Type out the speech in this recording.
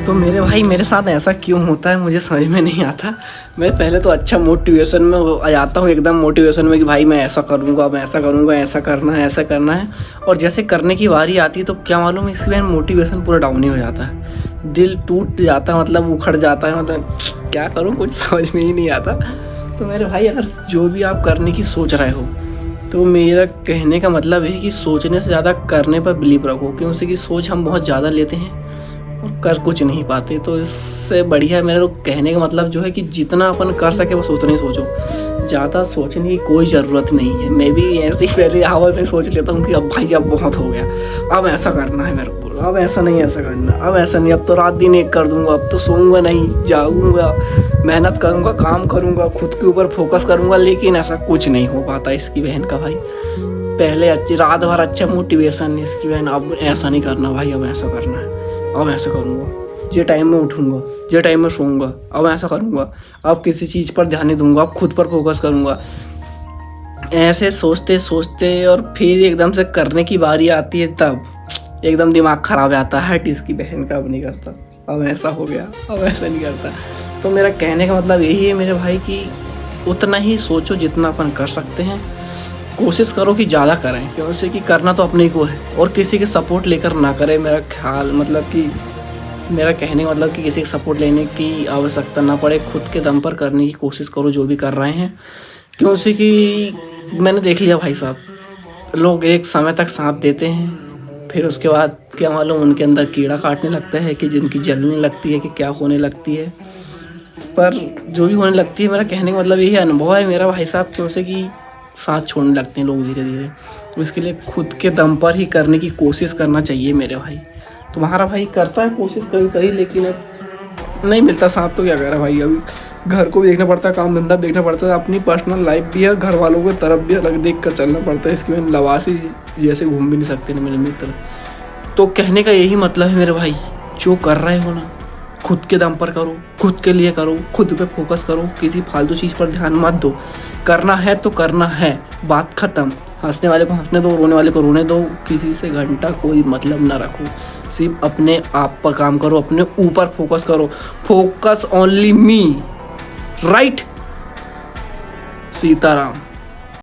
तो मेरे भाई मेरे साथ ऐसा क्यों होता है मुझे समझ में नहीं आता। मैं पहले तो अच्छा मोटिवेशन में आ जाता हूँ, एकदम मोटिवेशन में कि भाई मैं ऐसा करूँगा, मैं ऐसा करूँगा, ऐसा करना है, ऐसा करना है। और जैसे करने की बारी आती है तो क्या मालूम इसमें मोटिवेशन पूरा डाउन ही हो जाता है, दिल टूट जाता है, मतलब उखड़ जाता है, मतलब क्या करूँ कुछ समझ में ही नहीं आता। तो मेरे भाई अगर जो भी आप करने की सोच रहे हो तो मेरा कहने का मतलब है कि सोचने से ज़्यादा करने पर बिलीव रखो, क्योंकि कि सोच हम बहुत ज़्यादा लेते हैं और कर कुछ नहीं पाते। तो इससे बढ़िया मेरे कहने का मतलब जो है कि जितना अपन कर सके बस उतना ही सोचो, ज़्यादा सोचने की कोई ज़रूरत नहीं है। मैं भी ऐसे ही पहले हवा में सोच लेता हूँ कि अब भाई अब बहुत हो गया, अब ऐसा करना है मेरे को, अब ऐसा नहीं ऐसा करना, अब ऐसा नहीं, अब तो रात दिन एक कर दूंगा, अब तो सोऊंगा नहीं, जागूंगा, मेहनत करूंगा, काम करूंगा, खुद के ऊपर फोकस करूंगा। लेकिन ऐसा कुछ नहीं हो पाता इसकी बहन का भाई। पहले अच्छी रात भर अच्छा मोटिवेशन, इसकी बहन अब ऐसा नहीं करना भाई, अब ऐसा करना है, अब ऐसा करूँगा, जे टाइम में उठूँगा, जे टाइम में सोऊंगा, अब ऐसा करूँगा, अब किसी चीज़ पर ध्यान नहीं दूंगा, अब खुद पर फोकस करूँगा। ऐसे सोचते सोचते और फिर एकदम से करने की बारी आती है तब एकदम दिमाग ख़राब आता है, हट इसकी बहन का अब नहीं करता, अब ऐसा हो गया, अब ऐसा नहीं करता। तो मेरा कहने का मतलब यही है मेरे भाई कि उतना ही सोचो जितना अपन कर सकते हैं, कोशिश करो कि ज़्यादा करें, क्योंकि कि करना तो अपने को है और किसी के सपोर्ट लेकर ना करें। मेरा ख्याल मतलब कि मेरा कहने का मतलब कि किसी का सपोर्ट लेने की आवश्यकता ना पड़े, खुद के दम पर करने की कोशिश करो जो भी कर रहे हैं। क्योंकि कि मैंने देख लिया भाई साहब, लोग एक समय तक साथ देते हैं, फिर उसके बाद क्या मालूम उनके अंदर कीड़ा काटने लगता है कि जिनकी जलने लगती है कि क्या होने लगती है। पर जो भी होने लगती है, मेरा कहने का मतलब यही अनुभव है मेरा भाई साहब, क्योंकि कि साथ छोड़ने लगते हैं लोग धीरे धीरे। तो इसके लिए खुद के दम पर ही करने की कोशिश करना चाहिए मेरे भाई। तुम्हारा भाई करता है कोशिश कभी कभी, लेकिन अब नहीं मिलता साथ तो क्या करे भाई। अभी घर को भी देखना पड़ता है, काम धंधा भी देखना पड़ता है, अपनी पर्सनल लाइफ भी है, घर वालों की तरफ भी अलग देख कर चलना पड़ता है। इसकी मैं लवासी जैसे घूम भी नहीं सकते ना मेरे मित्र। तो कहने का यही मतलब है मेरे भाई, जो कर रहे हो ना खुद के दम पर करो, खुद के लिए करो, खुद पे फोकस करो, किसी फालतू चीज़ पर ध्यान मत दो। करना है तो करना है, बात ख़त्म। हंसने वाले को हंसने दो, रोने वाले को रोने दो, किसी से घंटा कोई मतलब ना रखो। सिर्फ अपने आप पर काम करो, अपने ऊपर फोकस करो, focus only me, right. Sitaram.